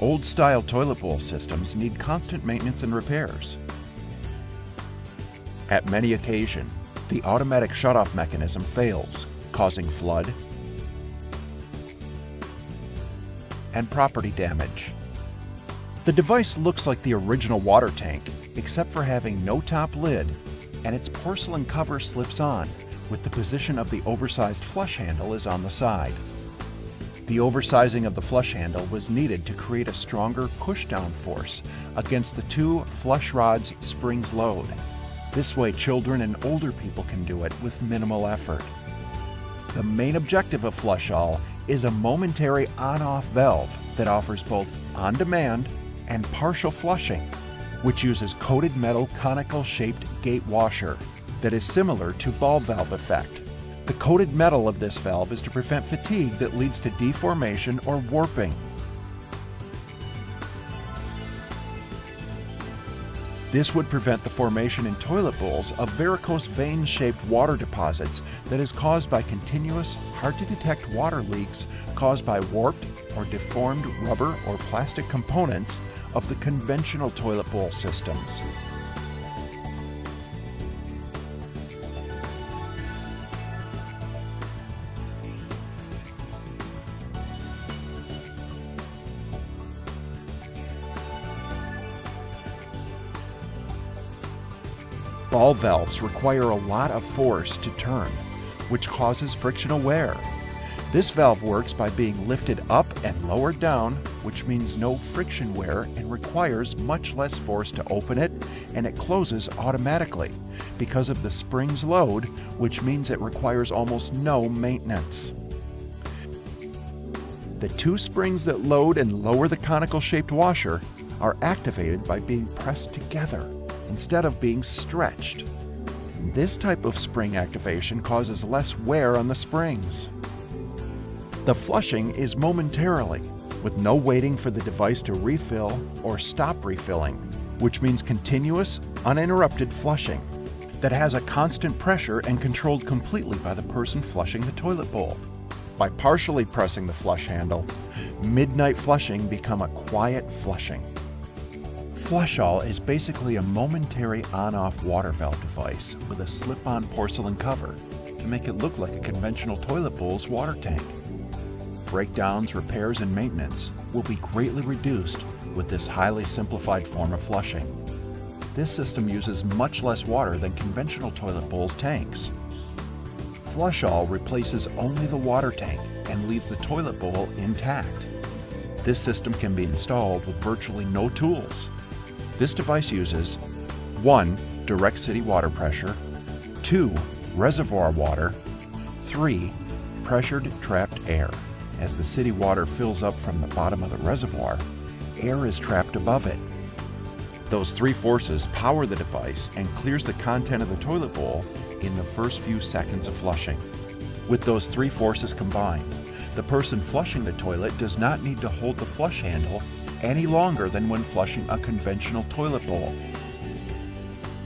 Old-style toilet bowl systems need constant maintenance and repairs. At many occasions, the automatic shutoff mechanism fails, causing flood and property damage. The device looks like the original water tank, except for having no top lid, and its porcelain cover slips on, with the position of the oversized flush handle is on the side. The oversizing of the flush handle was needed to create a stronger push-down force against the two flush rod's springs load. This way, children and older people can do it with minimal effort. The main objective of fluh-all is a momentary on-off valve that offers both on-demand and partial flushing, which uses coated metal conical-shaped gate washer that is similar to ball valve effect. The coated metal of this valve is to prevent fatigue that leads to deformation or warping. This would prevent the formation in toilet bowls of varicose vein-shaped water deposits that is caused by continuous, hard-to-detect water leaks caused by warped or deformed rubber or plastic components of the conventional toilet bowl systems. Ball valves require a lot of force to turn, which causes frictional wear. This valve works by being lifted up and lowered down, which means no friction wear and requires much less force to open it, and it closes automatically because of the spring's load, which means it requires almost no maintenance. The two springs that load and lower the conical-shaped washer are activated by being pressed together instead of being stretched. This type of spring activation causes less wear on the springs. The flushing is momentarily, with no waiting for the device to refill or stop refilling, which means continuous, uninterrupted flushing that has a constant pressure and controlled completely by the person flushing the toilet bowl. By partially pressing the flush handle, midnight flushing become a quiet flushing. Fluh-all is basically a momentary on-off water valve device with a slip-on porcelain cover to make it look like a conventional toilet bowl's water tank. Breakdowns, repairs, and maintenance will be greatly reduced with this highly simplified form of flushing. This system uses much less water than conventional toilet bowls tanks. Fluh-all replaces only the water tank and leaves the toilet bowl intact. This system can be installed with virtually no tools. This device uses 1. Direct city water pressure, 2. Reservoir water, 3. Pressured trapped air. As the city water fills up from the bottom of the reservoir, air is trapped above it. Those three forces power the device and clears the content of the toilet bowl in the first few seconds of flushing. With those three forces combined, the person flushing the toilet does not need to hold the flush handle any longer than when flushing a conventional toilet bowl.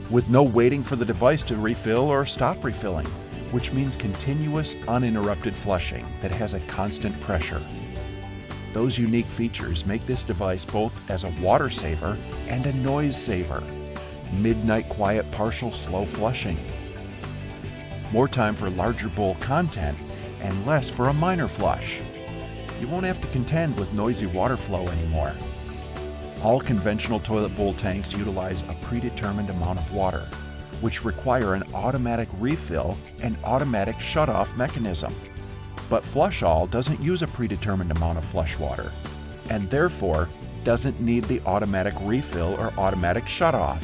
With no waiting for the device to refill or stop refilling, which means continuous, uninterrupted flushing that has a constant pressure. Those unique features make this device both as a water saver and a noise saver. Midnight quiet partial slow flushing. More time for larger bowl content and less for a minor flush. You won't have to contend with noisy water flow anymore. All conventional toilet bowl tanks utilize a predetermined amount of water, which require an automatic refill and automatic shutoff mechanism. But Fluh-all doesn't use a predetermined amount of flush water, and therefore doesn't need the automatic refill or automatic shutoff.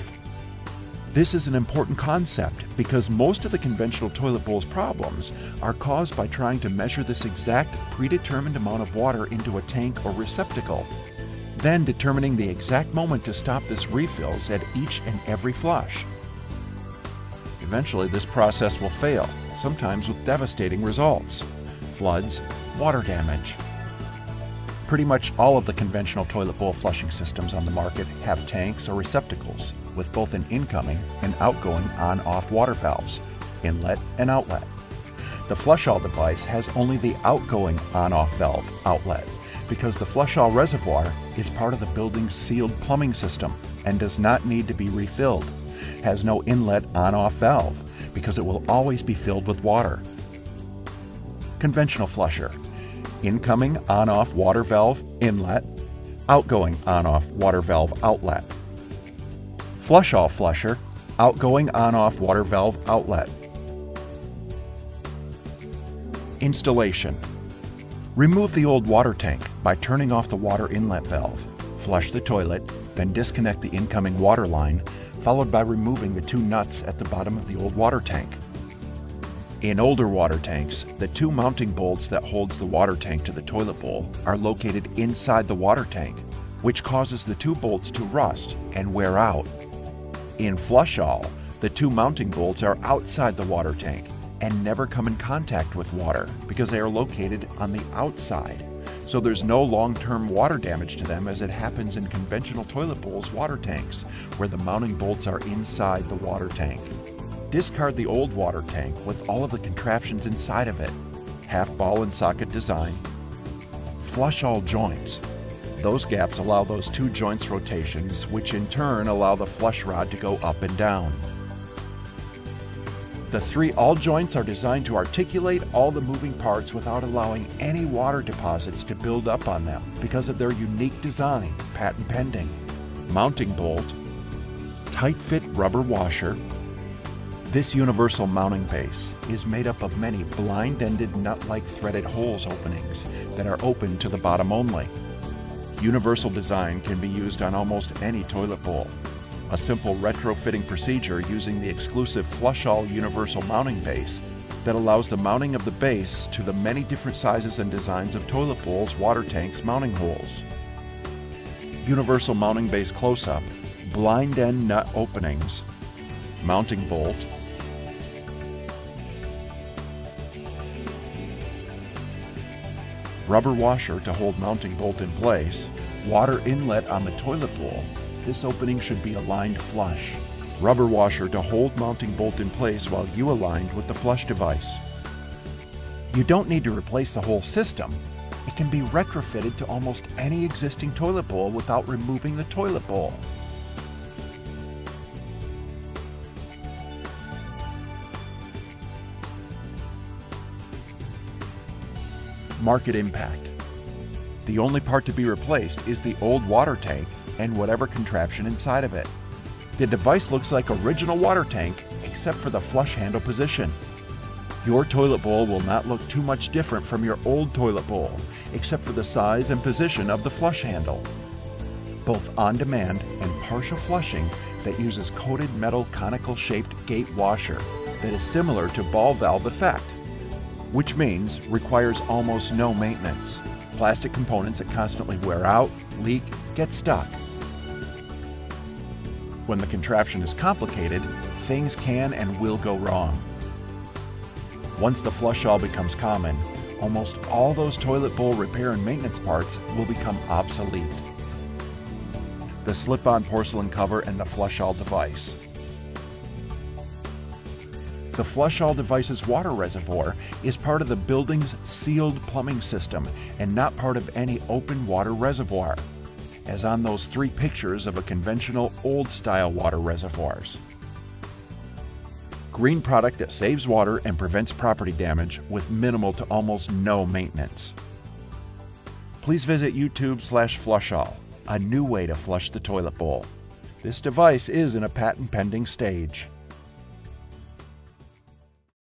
This is an important concept because most of the conventional toilet bowl's problems are caused by trying to measure this exact predetermined amount of water into a tank or receptacle, then determining the exact moment to stop this refills at each and every flush. Eventually, this process will fail, sometimes with devastating results: floods, water damage. Pretty much all of the conventional toilet bowl flushing systems on the market have tanks or receptacles with both an incoming and outgoing on-off water valves, inlet and outlet. The Fluh-all device has only the outgoing on-off valve outlet, because the flush-all reservoir is part of the building's sealed plumbing system and does not need to be refilled, has no inlet on-off valve because it will always be filled with water. Conventional flusher: incoming on-off water valve inlet, outgoing on-off water valve outlet. Flush-all flusher: outgoing on-off water valve outlet. Installation: remove the old water tank by turning off the water inlet valve. Flush the toilet, then disconnect the incoming water line, followed by removing the two nuts at the bottom of the old water tank. In older water tanks, the two mounting bolts that holds the water tank to the toilet bowl are located inside the water tank, which causes the two bolts to rust and wear out. In flush-all, the two mounting bolts are outside the water tank and never come in contact with water because they are located on the outside, so there's no long-term water damage to them as it happens in conventional toilet bowls water tanks, where the mounting bolts are inside the water tank. Discard the old water tank with all of the contraptions inside of it. Half ball and socket design. Flush-all joints: those gaps allow those two joints rotations, which in turn allow the flush rod to go up and down. The 3-all joints are designed to articulate all the moving parts without allowing any water deposits to build up on them because of their unique design, patent pending. Mounting bolt: tight fit rubber washer. This universal mounting base is made up of many blind-ended nut-like threaded holes openings that are open to the bottom only. Universal design can be used on almost any toilet bowl. A simple retrofitting procedure using the exclusive flush-all universal mounting base that allows the mounting of the base to the many different sizes and designs of toilet bowls, water tanks, mounting holes. Universal mounting base close-up: blind end nut openings, mounting bolt, rubber washer to hold mounting bolt in place, water inlet on the toilet bowl. This opening should be aligned flush. Rubber washer to hold mounting bolt in place while you aligned with the flush device. You don't need to replace the whole system. It can be retrofitted to almost any existing toilet bowl without removing the toilet bowl. Market impact: the only part to be replaced is the old water tank and whatever contraption inside of it. The device looks like original water tank except for the flush handle position. Your toilet bowl will not look too much different from your old toilet bowl, except for the size and position of the flush handle. Both on-demand and partial flushing that uses coated metal conical shaped gate washer that is similar to ball valve effect, which means requires almost no maintenance. Plastic components that constantly wear out, leak, get stuck. When the contraption is complicated, things can and will go wrong. Once the flush-all becomes common, almost all those toilet bowl repair and maintenance parts will become obsolete. The slip-on porcelain cover and the flush-all device. The flush-all device's water reservoir is part of the building's sealed plumbing system and not part of any open water reservoir, as on those 3 pictures of a conventional old-style water reservoirs. Green product that saves water and prevents property damage with minimal to almost no maintenance. Please visit YouTube/flush-all, a new way to flush the toilet bowl. This device is in a patent pending stage.